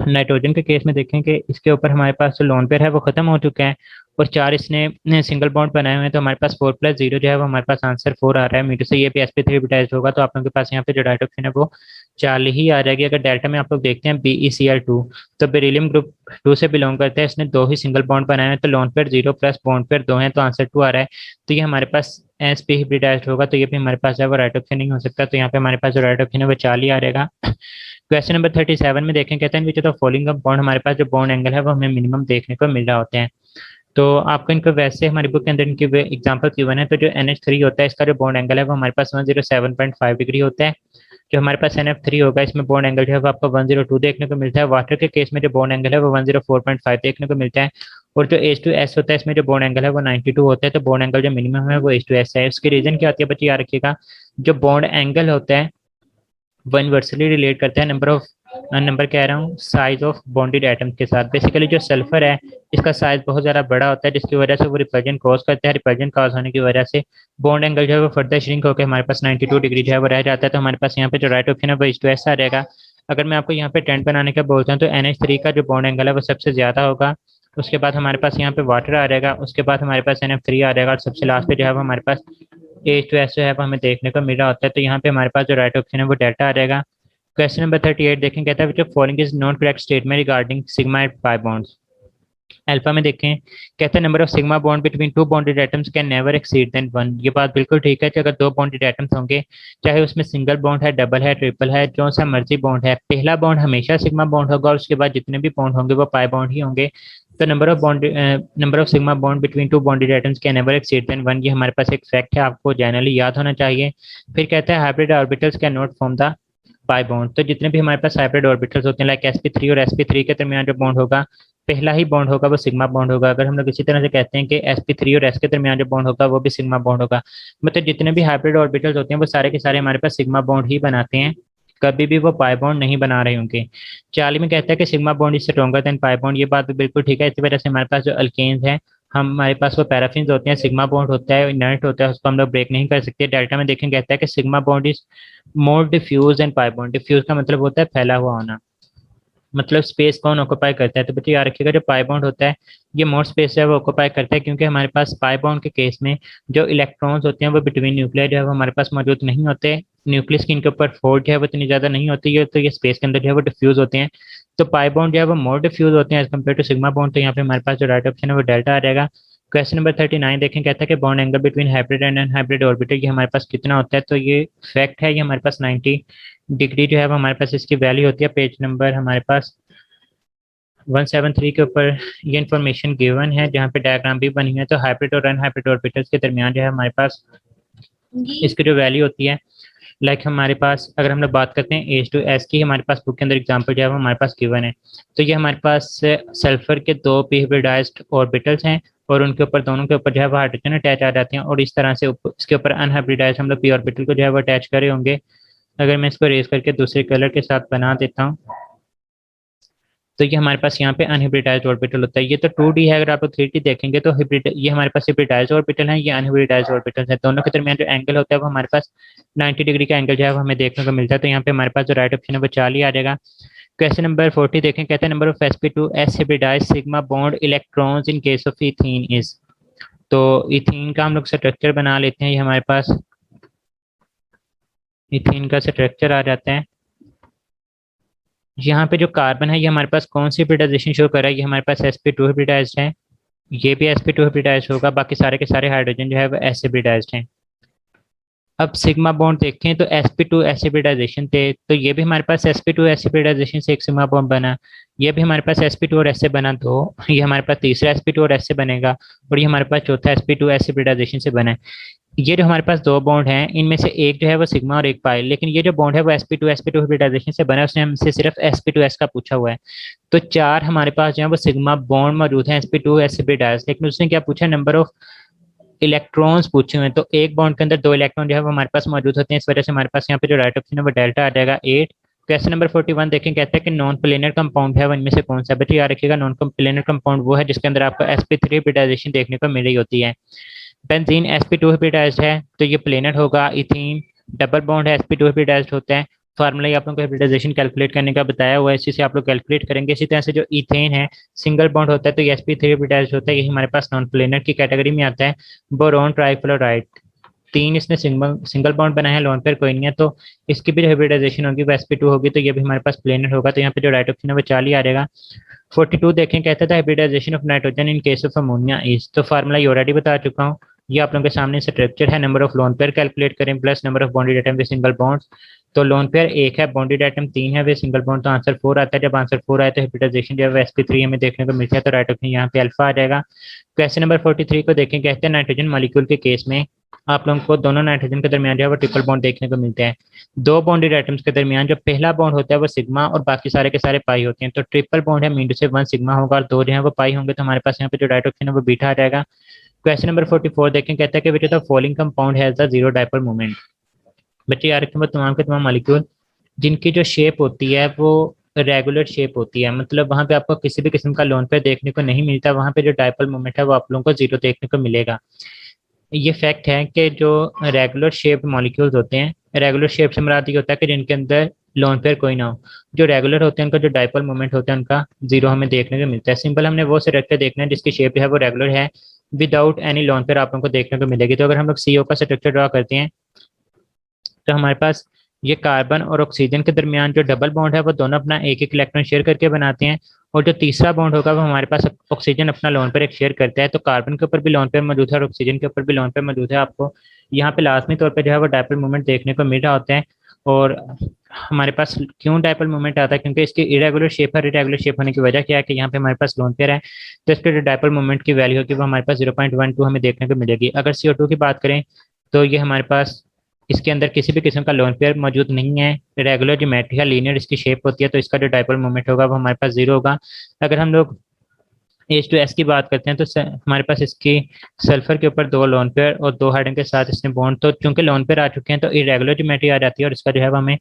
नाइट्रोजन के केस में देखें कि इसके ऊपर हमारे पास जो लोन पेयर है वो खत्म हो चुका है और 4 इसने सिंगल बॉन्ड बनाए हुए हैं, तो हमारे पास 4 + 0 जो है वो हमारे पास आंसर 4 आ रहा है, मीटर से ये भी sp3 हाइब्रिडाइज्ड होगा। तो आप लोगों के पास यहाँ पे जो डायरेक्ट ऑप्शन है वो 4 ही आ जाएगी। अगर डेल्टा में आप लोग देखते हैं BeCl2, तो बेरिलियम ग्रुप 2 से बिलोंग करता है, इसने 2 ही सिंगल बॉन्ड बनाए हैं, तो lone pair 0 plus bond pair 2 है, तो आंसर 2 आ रहा है। तो ये हमारे पास sp हाइब्रिडाइज्ड होगा, तो ये भी हमारे पास है वो राइट ऑप्शन नहीं हो सकता। तो यहाँ पे हमारे पास जो राइट ऑप्शन है वो 4 ही आ जाएगा। क्वेश्चन नंबर 37 में देखें, कहते हैं which of the following bond, हमारे पास जो बॉन्ड एंगल है वो हमें मिनिमम देखने को मिल रहा होते हैं। तो आपको इनको वैसे हमारी बुक के अंदर इनकी एग्जांपल गिवन है, तो जो NH3 होता है इसका जो बॉन्ड एंगल है वो हमारे पास 107.5 डिग्री होता है। जो हमारे पास NF3 होगा इसमें बॉन्ड एंगल जो है वो आपको 102 देखने को मिलता है। वाटर के केस में जो बॉन्ड एंगल है वो 104.5 देखने को मिलता है, और जो H2S होता है इसमें जो बॉन्ड एंगल है वो 92 होता है। तो बॉन्ड एंगल जो मिनिमम है वो H2S है। उसकी रीजन क्या होती है बच्चे याद रखिएगा, जो बॉन्ड एंगल होता है वो इनवर्सली रिलेट करता है नंबर कह रहा हूँ साइज ऑफ बॉन्डेड एटम के साथ। बेसिकली जो सल्फर है इसका साइज बहुत ज़्यादा बड़ा होता है, जिसकी वजह से वो रिपल्जन कॉज करता है। रिपल्जन कॉज होने की वजह से बॉन्ड एंगल जो है वो फर्दर श्रिंक होकर हमारे पास 92 डिग्री जो है वो रह जाता है। तो हमारे पास यहाँ पे जो राइट ऑप्शन है वो H2S आ जाएगा। अगर मैं आपको यहाँ पे टेंट बनाने का बोलता हूँ तो NH3 का जो बॉन्ड एंगल है वो सबसे ज़्यादा होगा, उसके बाद हमारे पास यहाँ पे वाटर आ जाएगा, उसके बाद हमारे पास NF3 आ जाएगा, और सबसे लास्ट पे जो है वो हमारे पास H2S जो है वो हमें देखने को मिल रहा होता है। तो यहाँ पे हमारे पास जो राइट ऑप्शन है वो डेल्टा आ जाएगा। क्वेश्चन नंबर 38 देखें, कहता है which of following is not correct statement regarding sigma and pi bonds. Alpha में देखें, कहता है number of sigma bond between 2 bonded atoms can never exceed than 1। ये बात बिल्कुल ठीक है कि अगर 2 बॉन्डेड एटम्स होंगे, चाहे उसमें सिंगल बॉन्ड है, डबल है, ट्रिपल है, जो सा मर्जी बॉन्ड है, पहला बॉन्ड हमेशा सिग्मा बॉन्ड होगा और उसके बाद जितने भी बॉन्ड होंगे वो पाई बॉन्ड ही होंगे। तो number of sigma bond between 2 bonded atoms can never exceed than 1, ये हमारे पास एक फैक्ट है, आपको जनरली याद होना चाहिए। फिर कहता है hybrid orbitals can not form the pi bond. तो जितने भी हमारे पास हाइब्रिड ऑर्बिटल्स होते हैं लाइक sp3 और sp3 के दरमियान जो बॉन्ड होगा पहला ही बॉन्ड होगा वो सिग्मा बॉन्ड होगा। अगर हम लोग इसी तरह से कहते हैं कि sp3 और s के दरमियान जो बॉन्ड होगा वो भी सिग्मा बॉन्ड होगा। मतलब जितने भी हाइब्रिड ऑर्बिटल्स होते हैं वो सारे के सारे हमारे पास सिग्मा बॉन्ड ही बनाते हैं, कभी भी वो पाई बॉन्ड नहीं बना रहे होंगे। 40 में कहता है कि sigma bond is stronger than pi bond, ये बात भी बिल्कुल ठीक है। इसी वजह से हमारे पास जो अल्केन्स हैं हमारे पास वो पैराफिन्स होते हैं, सिग्मा बॉन्ड होता है, इनर्ट होता है, उसको हम लोग ब्रेक नहीं कर सकते। डेल्टा में देखें कहता है कि sigma bond is more diffuse and pi bond. Diffuse का मतलब होता है फैला हुआ होना, मतलब स्पेस कौन ऑक्यूपाई करता है। तो बच्चे याद रखिएगा जो पाई बॉन्ड होता है ये मोर स्पेस है वो ऑक्यूपाई करता है, क्योंकि हमारे पास पाई बॉन्ड के केस में जो इलेक्ट्रॉन्स होते हैं वो बिटवीन न्यूक्लियर जो है वो हमारे पास मौजूद नहीं होते। न्यूक्लियस की इनके ऊपर फोर्स जो है वो इतनी ज्यादा नहीं होती है, तो ये स्पेस के अंदर जो है वो डिफ्यूज होते हैं। तो पाई बॉन्ड जो है वो मोर डिफ्यूज होते हैं as compare to sigma bond. तो यहाँ पे हमारे पास जो राइट ऑप्शन है वो डेल्टा आ जाएगा। क्वेश्चन नंबर 39 देखें, कहता है कि bond angle between hybrid and unhybrid orbital ये हमारे पास कितना होता है। तो ये फैक्ट है, ये हमारे पास 90 डिग्री जो है वो हमारे पास इसकी वैल्यू होती है। पेज नंबर हमारे पास 173 के ऊपर ये इन्फॉर्मेशन गिवन है, जहाँ पे डायग्राम भी बनी है। तो हाइब्रिड और अनहाइब्रिड ऑर्बिटल्स के दरमियान जो है हमारे पास इसकी जो वैल्यू होती है, लाइक हमारे पास अगर हम लोग बात करते हैं एच टू एस की, हमारे पास बुक के अंदर एग्जांपल जो है वो हमारे पास गिवन है। तो ये हमारे पास सल्फर के दो पी हाइब्रिडाइज्ड ऑर्बिटल्स हैं और उनके ऊपर दोनों के ऊपर जो है वो हाइड्रोजन अटैच आ जाते हैं, और इस तरह से इसके ऊपर अनहाइब्रिडाइज्ड हम लोग पी ऑर्बिटल को जो है वो अटैच करे होंगे। अगर मैं इसको रेज करके दूसरे कलर के साथ बना देता हूँ तो ये हमारे पास यहाँ पे अनहिब्रिडाइज्ड ऑर्बिटल होता है। ये तो 2D है, अगर आप 3D देखेंगे तो हिब्रिड, ये हमारे पास हिब्रिडाइज्ड ऑर्बिटल है, ये अनहिब्रिडाइज्ड ऑर्बिटल है। दोनों के दरमियान जो एंगल होता है वो हमारे पास 90 डिग्री का एंगल जो है वो हमें देखने को मिलता है। तो यहाँ पे हमारे पास जो राइट ऑप्शन है वो 40 आ जाएगा। क्वेश्चन नंबर 40 देखें, कहते हैं number of sp2 s hybridised sigma bond electrons in case of ethene is. तो इथीन का हम लोग स्ट्रक्चर बना लेते हैं। ये हमारे पास इथीन का स्ट्रक्चर आ जाता है। यहाँ पे जो कार्बन है ये हमारे पास कौन सी हाइब्रिडाइजेशन शो कर रहा है, ये हमारे पास sp2 हाइब्रिडाइज्ड है, ये भी sp2 हाइब्रिडाइज्ड होगा, बाकी सारे के सारे हाइड्रोजन जो है वो s हाइब्रिडाइज्ड हैं। अब सिग्मा बॉन्ड देखें तो sp2 s हाइब्रिडाइजेशन थे, तो ये भी हमारे पास sp2 s हाइब्रिडाइजेशन से एक सिग्मा बॉन्ड बना, ये भी हमारे पास sp2 और s से बना, तो ये हमारे पास तीसरा sp2 और s से बनेगा, और ये हमारे पास चौथा sp2 s हाइब्रिडाइजेशन से बना है। ये जो हमारे पास दो बॉन्ड हैं इनमें से एक जो है वो सिग्मा और एक पाई, लेकिन ये जो बॉन्ड है वो sp2 हाइब्रिडाइजेशन से बना है, उसने हमसे सिर्फ sp2s का पूछा हुआ है। तो चार हमारे पास जो है वो सिग्मा बॉन्ड मौजूद है sp2s हाइब्रिडाइज, लेकिन उसने क्या पूछा, नंबर ऑफ इलेक्ट्रॉन्स पूछे हुए हैं। तो एक बॉन्ड के अंदर दो इलेक्ट्रॉन जो है वो हमारे पास मौजूद होते हैं, इस वजह से हमारे पास यहाँ पे जो राइट ऑप्शन है वो डेल्टा आ जाएगा 8। क्वेश्चन नंबर 41 देखें, कहता है कि नॉन प्लेनर कंपाउंड है वो इनमें से कौन सा। बेटा याद रखिएगा नॉन प्लेनर कंपाउंड वो है जिसके अंदर आपको sp3 हाइब्रिडाइजेशन देखने को मिल रही होती है। बेंजीन sp2 हाइब्रिडाइज्ड है तो ये प्लेनर होगा। इथीन डबल बॉन्ड है sp2 हाइब्रिडाइज्ड होता है। फार्मूला ही आप लोगों को हाइब्रिडाइजेशन कैलकुलेट करने का बताया हुआ है, इसी से आप लोग कैलकुलेट करेंगे। इसी तरह से जो इथेन है सिंगल बॉन्ड होता है तो ये sp3 हाइब्रिडाइज्ड होता है, यही हमारे पास नॉन प्लेनर की कैटेगरी में आता है। बोरोन ट्राइफ्लोराइड, तीन इसने सिंगल बॉन्ड बनाया है, लोन पेयर कोई नहीं है, तो इसकी भी जो हाइब्रिडाइजेशन होगी वो sp2 होगी, तो ये भी हमारे पास प्लेनर होगा। तो यहाँ पे जो राइट ऑप्शन है वो 40 आ जाएगा। 42 देखें, कहता था hybridization of nitrogen in case of ammonia is. तो फार्मूला ये ऑलरेडी बता चुका हूँ, ये आप लोगों के सामने स्ट्रक्चर है। Number of lone pair calculate करें plus number of bonded atom with single bonds. तो लोन पेयर एक है, बॉन्डेड एटम तीन है, वे सिंगल बॉन्ड, तो आंसर 4 आता है। जब आंसर 4 आए तो हाइब्रिडाइजेशन जो है sp3 हमें देखने को मिलता है, तो राइट ऑप्शन यहाँ पे अल्फा आ जाएगा। क्वेश्चन नंबर 43 को देखें, कहते हैं नाइट्रोजन मॉलिक्यूल के केस में आप लोगों को दोनों नाइट्रोजन के दरमियान जो है वो ट्रिपल बॉन्ड देखने को मिलते हैं। दो बॉन्डेड एटम्स के दरमियान जो पहला बॉन्ड होता है वो सिग्मा और बाकी सारे के सारे पाई होते हैं। तो ट्रिपल बॉन्ड है मीन से 1 सिग्मा होगा और दो जो है वो पाई होंगे, तो हमारे पास यहाँ पे जो राइट ऑप्शन है वो बीटा आ जाएगा। क्वेश्चन नंबर 44 देखें, कहता है कि which of the following compound has the zero dipole moment. बच्चे याद रखें वो तमाम के तमाम मॉलिक्यूल जिनकी जो शेप होती है वो रेगुलर शेप होती है, मतलब वहां पे आपको किसी भी किस्म का लोन पे देखने को नहीं मिलता, वहां पे जो डायपोल मोमेंट है वो आप लोगों को जीरो देखने को मिलेगा। ये फैक्ट है कि जो रेगुलर शेप मॉलिक्यूल्स होते हैं, रेगुलर शेप से मुराद ये होता है कि जिनके अंदर लोन पेयर कोई ना हो। जो रेगुलर होते हैं उनका जो डायपोल मोमेंट होता है उनका जीरो हमें देखने को मिलता है। सिंपल हमने वो स्ट्रक्चर देखना है जिसकी शेप है वो रेगुलर है, विदाउट एनी लोन पेयर आप लोगों को देखने को मिलेगी। तो अगर हम लोग CO का स्ट्रक्चर ड्रा करते हैं तो हमारे पास ये कार्बन और ऑक्सीजन के दरमियान जो डबल बॉन्ड है वो दोनों अपना एक एक इलेक्ट्रॉन शेयर करके बनाते हैं, और जो तीसरा बॉन्ड होगा वो हमारे पास ऑक्सीजन अपना लोन पेयर एक शेयर करता है। तो कार्बन के ऊपर भी लोन पेयर मौजूद है और ऑक्सीजन के ऊपर भी लोन पेयर मौजूद है। आपको यहाँ पे लाजमी तौर पर जो है वो डायपोल मोमेंट देखने को मिल रहा होता है। और हमारे पास क्यों डायपोल मोमेंट आता है, क्योंकि इसकी इरेगुलर शेप है। इरेगुलर शेप होने की वजह क्या है कि यहाँ पे हमारे पास लोन पेयर है, तो इसके जो डायपोल मोमेंट की वैल्यू होगी वो हमारे पास 0.12 हमें देखने को मिलेगी। अगर CO2 की बात करें तो ये हमारे पास इसके अंदर किसी भी किस्म का लोन पेयर मौजूद नहीं है, रेगुलर ज्योमेट्री है, लीनियर इसकी शेप होती है, तो इसका जो डायपोल मोमेंट होगा वो हमारे पास जीरो होगा। अगर हम लोग H2S की बात करते हैं तो हमारे पास इसकी सल्फर के ऊपर दो लोन पेयर और दो हाइड्रोजन के साथ इसने बॉन्ड, तो चूंकि लोन पेयर आ चुके हैं तो इरेगुलर ज्योमेट्री आ जाती है और इसका जो है वो हमें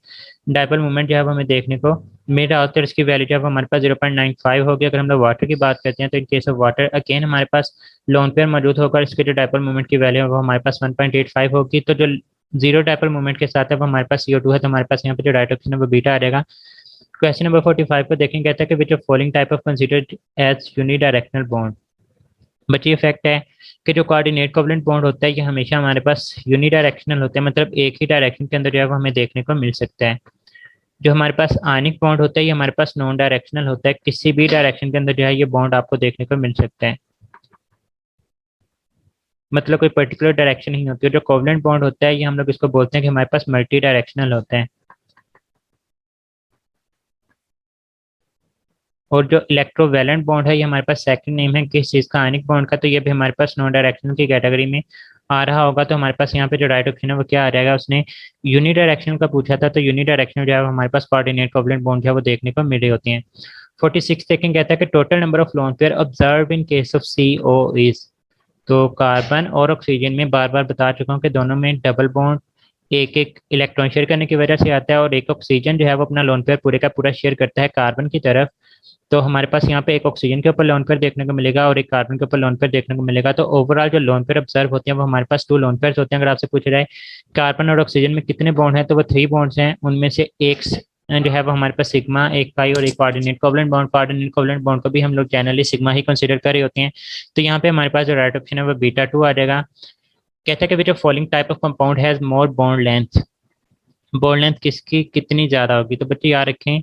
डायपोल मोमेंट जो है वो हमें देखने को मिड आता है इसकी वैल्यू जो है हमारे पास 0.95 होगी। अगर हम लोग वाटर की बात करते हैं तो इन केस ऑफ वाटर अगेन हमारे पास लोन पेयर मौजूद होगा, इसके जो डायपोल मोमेंट की वैल्यू है वो हमारे पास 1.85 होगी। तो जो जीरो डायपोल मोमेंट के साथ है वो हमारे पास CO2 है, तो हमारे पास यहाँ पे जो डायरेक्शन है वो बीटा आ जाएगा। क्वेश्चन नंबर 45 को देखेंगे, कहता है कि which of following type of considered as unidirectional bond. But ये फैक्ट है कि जो कोऑर्डिनेट कोवलेंट बॉन्ड होता है ये हमेशा हमारे पास यूनिडायरेक्शनल होता है, मतलब एक ही डायरेक्शन के अंदर जो है वो हमें देखने को मिल सकता है। जो हमारे पास आयनिक बॉन्ड होता है ये हमारे पास नॉन डायरेक्शनल होता है, किसी भी डायरेक्शन के अंदर जो है ये बॉन्ड आपको देखने को मिल सकता है, मतलब कोई पर्टिकुलर डायरेक्शन नहीं होती है। जो कोवलेंट बॉन्ड होता है ये हम लोग इसको बोलते हैं कि हमारे पास मल्टी डायरेक्शनल होता है। और जो इलेक्ट्रोवैलेंट बॉन्ड है ये हमारे पास सेकंड नेम है किस चीज़ का, आयनिक बॉन्ड का, तो ये भी हमारे पास नॉन डायरेक्शनल की कैटेगरी में आ रहा होगा। तो हमारे पास यहाँ पे जो राइट ऑप्शन है वो क्या आ जाएगा, उसने यूनी डायरेक्शनल का पूछा था, तो यूनी डायरेक्शनल जो है हमारे पास कोऑर्डिनेट कोवलेंट बॉन्ड जो है वो देखने को मिल रही होती हैं। 46 सेकंड कहता है कि total number of lone pair observe in case of CO is. तो कार्बन और ऑक्सीजन में बार बार बता चुका हूँ कि दोनों में डबल बॉन्ड एक एक इलेक्ट्रॉन शेयर करने की वजह से आता है, और एक ऑक्सीजन जो है वो अपना लोन पेयर पूरे का पूरा शेयर करता है कार्बन की तरफ। तो हमारे पास यहाँ पे एक ऑक्सीजन के ऊपर लोन पेयर देखने को मिलेगा और एक कार्बन के ऊपर लोन पेयर देखने को मिलेगा। तो ओवरऑल जो लोन पेयर ऑब्जर्व होते हैं वो हमारे पास 2 लोन पेयर होते हैं। अगर आपसे पूछ रहा है कार्बन और ऑक्सीजन में कितने बॉन्ड हैं, तो वो 3 बॉन्ड्स हैं, उनमें से एक जो है वो हमारे पास सिग्मा, एक पाई और एक coordinate covalent bond. Coordinate covalent bond को भी हम लोग जनरली सिग्मा ही कंसीडर कर रहे होते हैं। तो यहाँ पे हमारे पास जो राइट ऑप्शन है वो β2 आ जाएगा। कहता है कि which of following type of compound has more bond length. Bond length किसकी कितनी ज्यादा होगी, तो बच्चे याद रखें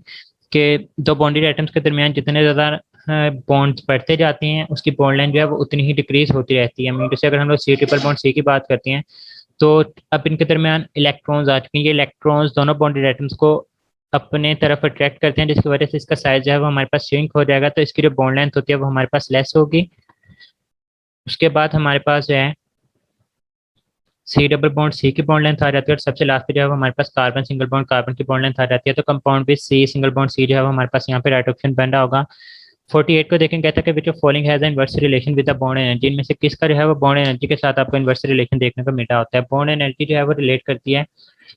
कि दो बॉन्डेड एटम्स के दरमियान जितने ज्यादा बॉन्ड्स बढ़ते जाते हैं उसकी बॉन्ड लेंथ जो है वो उतनी ही डिक्रीज होती रहती है। मीन जैसे अगर हम लोग C ट्रिपल बॉन्ड C की बात करते हैं तो अब इनके दरमियान इलेक्ट्रॉन्स आ चुके हैं, ये इलेक्ट्रॉन्स दोनों बॉन्डेड एटम्स को अपने तरफ अट्रैक्ट करते हैं, जिसकी वजह से इसका साइज जो है वो हमारे पास श्रिंक हो जाएगा, तो इसकी जो बॉन्ड लेंथ होती है वो हमारे पास लेस होगी। उसके बाद हमारे पास जो है C डबल बॉन्ड C की बॉन्ड लेंथ आ जाती है, और सबसे लास्ट पे जो है वो हमारे पास कार्बन सिंगल बॉन्ड कार्बन की बॉन्ड लेंथ आ जाती है। तो कंपाउंड भी C सिंगल बॉन्ड C जो है वो हमारे पास यहाँ पे राइट ऑप्शन बन रहा होगा। 48 को देखें, कहता है कि which of following has an inverse relation with the bond energy. इनमें से किसका जो है वो बॉन्ड एनर्जी के साथ आपको इनवर्स रिलेशन देखने को मिल रहा होता है। बॉन्ड एनर्जी जो है वो रिलेट करती है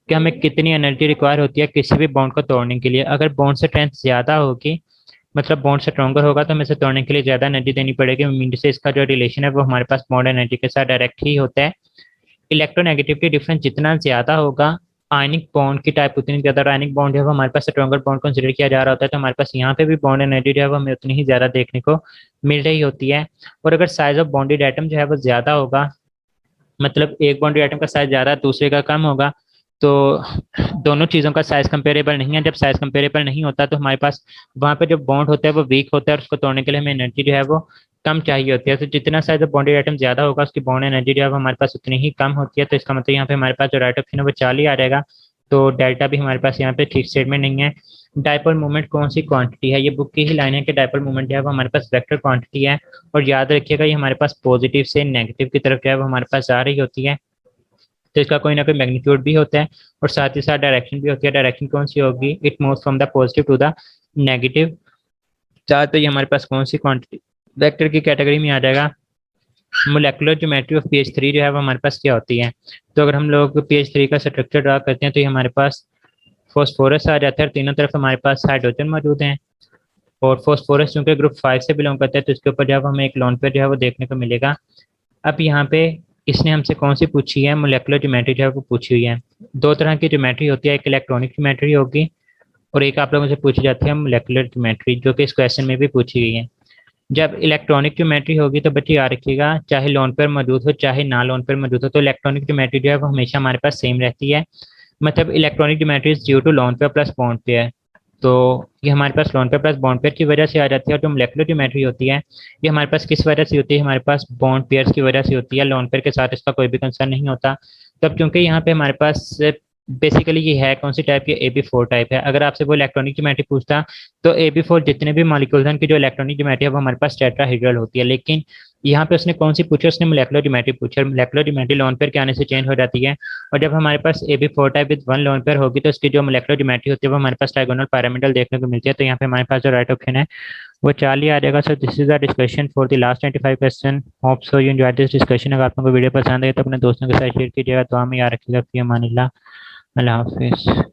कि हमें कितनी एनर्जी रिक्वायर होती है किसी भी बॉन्ड को तोड़ने के लिए। अगर बॉन्ड से स्ट्रेंथ ज्यादा होगी, मतलब बॉन्ड स्ट्रॉन्गर होगा, तो हमें इसे तोड़ने के लिए ज्यादा एनर्जी देनी पड़ेगी। मीन से इसका जो रिलेशन है वो हमारे पास बॉन्ड एनर्जी के साथ डायरेक्ट ही होता है। इलेक्ट्रोनेगेटिविटी डिफरेंस जितना ज्यादा होगा आयनिक बॉन्ड की टाइप उतनी ज्यादा, आयनिक बॉन्ड जो है हमारे पास स्ट्रॉन्गर बॉन्ड कंसीडर किया जा रहा होता है। तो हमारे पास यहाँ पे भी बॉन्ड एनर्जी जो है वो हमें उतनी ही ज्यादा देखने को मिल रही होती है। और अगर साइज ऑफ बॉन्डेड एटम जो है वो ज्यादा होगा, मतलब एक बॉन्डेड एटम का साइज ज्यादा दूसरे का कम होगा, तो दोनों चीज़ों का साइज कंपेरेबल नहीं है। जब साइज कंपेरेबल नहीं होता तो हमारे पास वहाँ पे जो बॉन्ड होता है वो वीक होता है, और उसको तोड़ने के लिए हमें एनर्जी जो है वो कम चाहिए होती है। तो जितना साइज ऑफ बॉन्डेड आइटम ज्यादा होगा उसकी बॉन्ड एनर्जी जो है हमारे पास उतनी ही कम होती है। तो इसका मतलब यहाँ पे हमारे पास जो राइट ऑप्शन है वो 4 ही आ जाएगा। तो डेल्टा भी हमारे पास यहाँ पे ठीक स्टेटमेंट नहीं है। डायपोल मोमेंट कौन सी क्वांटिटी है, ये बुक की ही लाइन है कि डायपोल मोमेंट जो है वो हमारे पास वेक्टर क्वांटिटी है, और याद रखिएगा ये हमारे पास पॉजिटिव से नेगेटिव की तरफ जो है वो हमारे पास आ रही होती है। तो इसका कोई ना कोई मैग्नीट्यूड भी होता है और साथ ही साथ डायरेक्शन भी होती है। डायरेक्शन कौन सी होगी, it moves from the positive to the negative. चार तो ये हमारे पास कौन सी क्वांटिटी वेक्टर की कैटेगरी में आ जाएगा। मोलेकुलर ज्योमेट्री ऑफ pH3 जो है वो हमारे पास क्या होती है। तो अगर हम लोग pH3 का स्ट्रक्चर ड्रा करते हैं तो ये हमारे पास फॉस्फोरस आ जाता है, और तीनों तरफ हमारे पास हाइड्रोजन मौजूद हैं। और फॉस्फोरस चूंकि ग्रुप 5 से बिलोंग करता है तो इसके ऊपर जो है हमें एक लोन पेयर जो है वो देखने को मिलेगा। अब यहाँ पे इसने हमसे कौन सी पूछी है, मोलेकुलर ज्योमेट्री जो है वो पूछी हुई है। दो तरह की ज्योमेट्री होती है, एक इलेक्ट्रॉनिक ज्योमेट्री होगी और एक आप लोगों से पूछी जाती है मोलेकुलर ज्योमेट्री, जो कि इस क्वेश्चन में भी पूछी गई है। जब इलेक्ट्रॉनिक ज्योमेट्री होगी तो बच्चे याद रखिएगा चाहे लोन पेयर मौजूद हो चाहे ना लोन पेयर मौजूद हो, तो इलेक्ट्रॉनिक ज्योमेट्री जो है वो हमेशा हमारे पास सेम रहती है। मतलब electronic geometry is due to lone pair plus bond pair. तो ये हमारे पास lone pair plus bond pair की वजह से आ जाती है। और जो मोलेकुलर ज्योमेट्री होती है ये हमारे पास किस वजह से होती है, हमारे पास बॉन्ड पेयर्स की वजह से होती है। लोन पेयर के साथ इसका कोई भी कंसर्न नहीं होता। तब क्योंकि यहाँ पे हमारे पास बेसिकली ये है कौन सी टाइप की, AB4 टाइप है। अगर आपसे वो इलेक्ट्रॉनिक ज्योमेट्री पूछता तो AB4 जितने भी मॉलिक्यूल्स हैं की जो इलेक्ट्रॉनिक ज्योमेट्री है वो हमारे पास टेट्राहेड्रल होती है। लेकिन यहाँ पे उसने कौन सी पूछी, उसने मोलेकुलर ज्योमेट्री पूछी, और मोलेकुलर ज्योमेट्री लोन पेयर के आने से चेंज हो जाती है। और जब हमारे पास AB4 type with 1 lone pair होगी तो उसकी जो मोलेकुलर ज्योमेट्री होती है वो हमारे पास डायगोनल पिरामिडल देखने को मिलती है। तो यहाँ पे हमारे पास जो राइट ऑप्शन है वो 4 ही आ जाएगा। So this is the discussion for the last 25 question. Hope so you enjoyed this discussion. अगर आप लोगों को वीडियो पसंद है तो अपने दोस्तों के साथ शेयर कीजिएगा। तो हमें याद रखिएगा, फी अमानिल्लाह, अल्लाह हाफिज़।